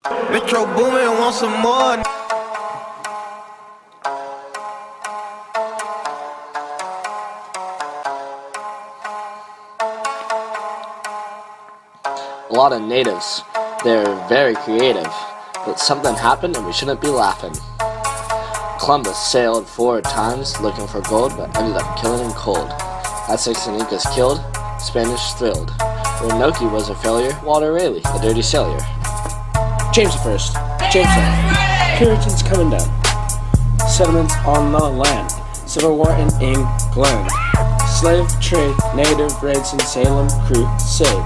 Metro Boomin want some more. A lot of natives, they're very creative, but something happened and we shouldn't be laughing. Columbus sailed 4 times looking for gold, but ended up killing him cold. Aztecs and Incas killed, Spanish thrilled. Roanoke was a failure, Walter Raleigh, a dirty sailor. James I, Jamestown, Puritans coming down, settlements on the land, civil war in England, slave trade, native raids in Salem, crusade.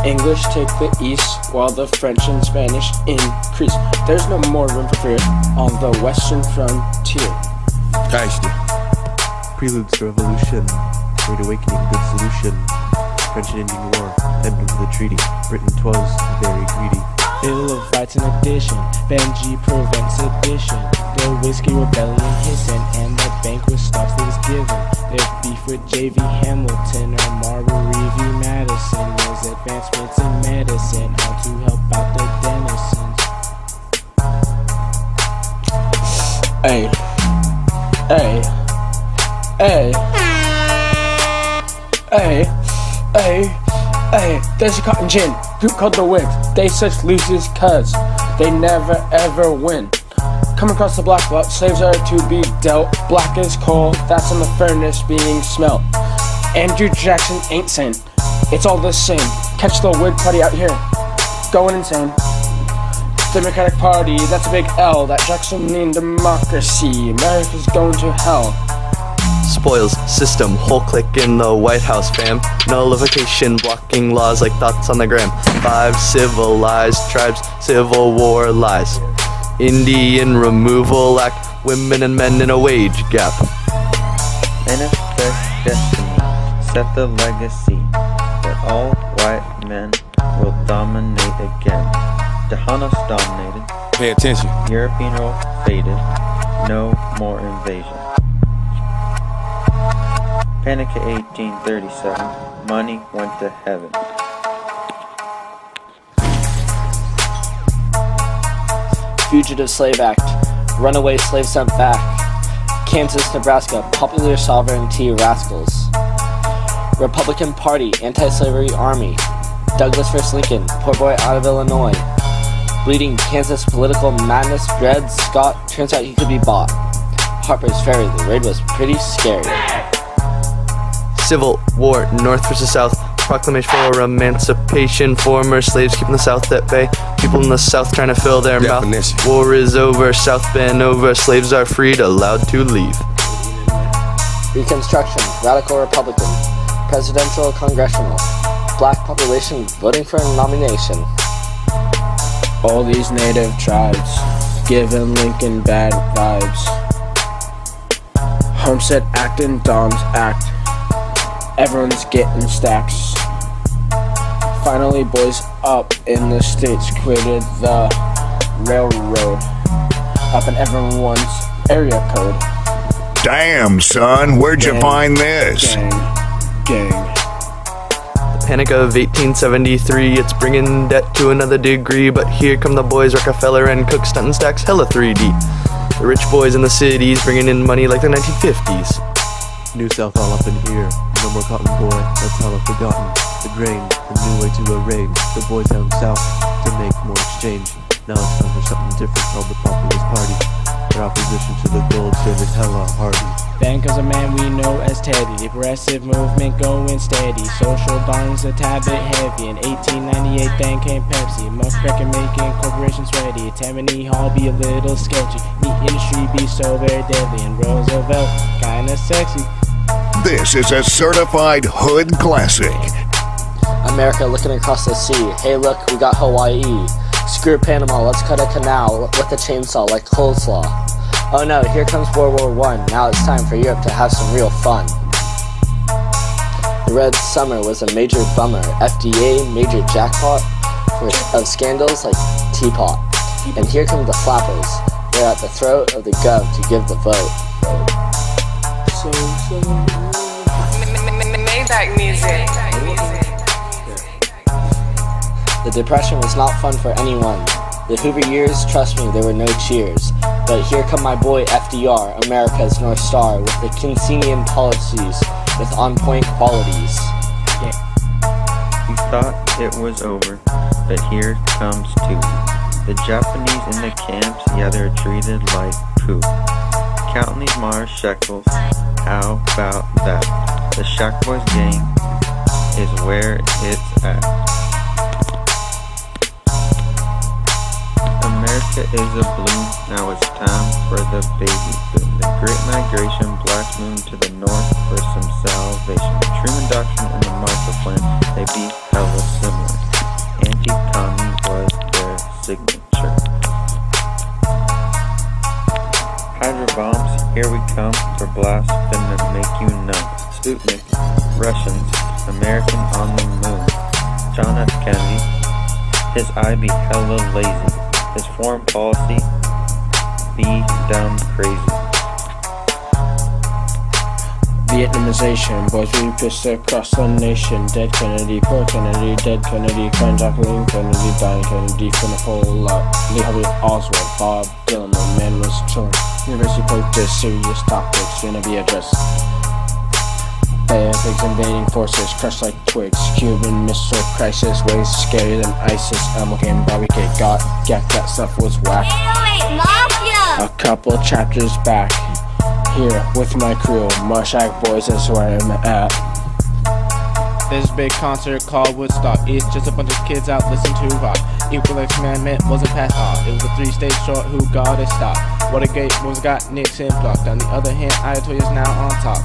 English take the east while the French and Spanish increase. There's no more room for fear on the western frontier. Tasty. Preludes to revolution, Great Awakening, good solution. French and Indian War, ending to the treaty. Britain 'twas very greedy. Bill of Rights in addition, Benji prevents sedition. The whiskey rebellion hissing, and the banquet stops that was given. There's beef with J.V. Hamilton or Marbury v. Madison. There's advancements in medicine, how to help out the denizens. Hey, hey, hey, hey, hey, hey, there's a cotton gin, group called the Wind. They such losers cuz they never ever win. Come across the black belt, slaves are to be dealt. Black as coal, that's in the furnace being smelt. Andrew Jackson ain't sane, it's all the same. Catch the Whig party out here, going insane. Democratic Party, that's a big L. That Jackson mean democracy, America's going to hell. Spoils system, whole clique in the White House, fam. Nullification, blocking laws like thoughts on the gram. 5 civilized tribes, civil war lies. Indian removal act, women and men in a wage gap. Manifest destiny, set the legacy that all white men will dominate again. Tejanos dominated, Pay attention. European rule faded, no more invasion. Panic at 1837, money went to heaven. Fugitive Slave Act, runaway slaves sent back. Kansas, Nebraska, popular sovereignty rascals. Republican Party, anti-slavery army. Douglas vs. Lincoln, poor boy out of Illinois. Bleeding Kansas political madness, Dred Scott, turns out he could be bought. Harper's Ferry, the raid was pretty scary. Civil war, North versus South. Proclamation for emancipation. Former slaves keeping the South at bay. People in the South trying to fill their mouth. War is over, South been over. Slaves are freed, allowed to leave. Reconstruction, radical Republican. Presidential, congressional. Black population voting for a nomination. All these native tribes giving Lincoln bad vibes. Homestead Act and Don's Act, everyone's getting stacks. Finally, boys up in the states quitted the railroad, up in everyone's area code. Damn, son, where'd you find this? Gang. Panic of 1873, it's bringing debt to another degree. But here come the boys, Rockefeller and Cook, stunting stacks hella 3D. The rich boys in the cities bringing in money like the 1950s. New South all up in here, no more cotton boy, that's all I've forgotten. The grain, the new way to arraign the boys down south to make more exchange. Now it's time for something different called the Populist Party. Their opposition to the gold standard hella hardy. Then comes a man we know as Teddy, the progressive movement going steady. Social darnings a tad bit heavy. In 1898 then came Pepsi, muckraking making corporations ready. Tammany Hall be a little sketchy, meat industry be so very deadly, and Roosevelt kinda sexy. This is a certified hood classic. America looking across the sea. Hey look, we got Hawaii. Screw Panama, let's cut a canal with a chainsaw like coleslaw. Oh no, here comes World War I. Now it's time for Europe to have some real fun. The Red Summer was a major bummer. FDA major jackpot of scandals like Teapot. And here come the flappers. They're at the throat of the gov to give the vote. Maybach music. The Depression was not fun for anyone. The Hoover years, trust me, there were no cheers. But here come my boy FDR, America's North Star, with the Keynesian policies, with on-point qualities. You thought it was over, but here comes two. The Japanese in the camps, yeah, they're treated like poo. Counting these Mars shekels, how about that? The Shack Boys gang is where it's at. America is a bloom, now it's time for the baby boom. The Great Migration, Black Moon to the north for some salvation. Truman Doctrine and the Marshall Plan, they be hella similar. Anti-commie was their signature. Hydro bombs, here we come to blast, finna make you numb. Sputnik, Russians, American on the moon. John F. Kennedy, his eye be hella lazy. His foreign policy be dumb crazy. Vietnamization, boys we pissed across the nation. Dead Kennedy, poor Kennedy, dead Kennedy, crying Jacqueline Kennedy, dying Kennedy, finna pull up. Lee Harvey Oswald, Bob Dylan, the man was chillin'. University protest, serious topics gonna be addressed. Bad pigs invading forces, crushed like twigs. Cuban Missile Crisis, ways scarier than ISIS. Elmo game, Bobby K got that stuff was whack. 808 Mafia! A couple chapters back, here with my crew, Marshak boys is where I'm at. This big concert called Woodstock. It's just a bunch of kids out listening to rock. Equal experiment wasn't passed off. It was a 3-stage short who got it stopped. Watergate was got Nixon blocked. On the other hand, Ayatollah is now on top.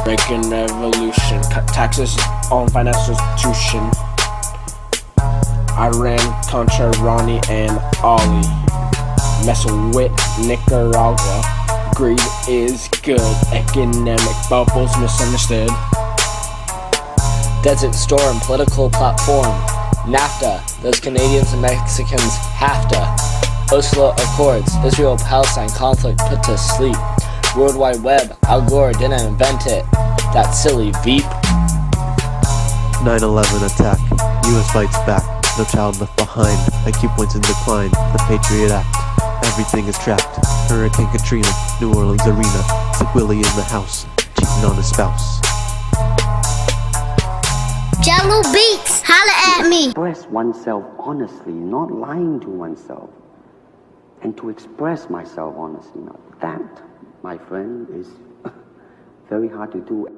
Breaking revolution, cut taxes on financial institution. Iran, Contra, Ronnie, and Ollie. Messing with Nicaragua. Greed is good. Economic bubbles misunderstood. Desert Storm, political platform. NAFTA, those Canadians and Mexicans have to. Oslo Accords, Israel-Palestine conflict put to sleep. World Wide Web, Al Gore didn't invent it. That silly Veep. 9/11 attack. US fights back. No child left behind. IQ points in decline. The Patriot Act. Everything is trapped. Hurricane Katrina. New Orleans Arena. Sick Willie in the house. Cheating on his spouse. Jello Beats, holla at me! Express oneself honestly, not lying to oneself. And to express myself honestly. Now that, my friend, is very hard to do.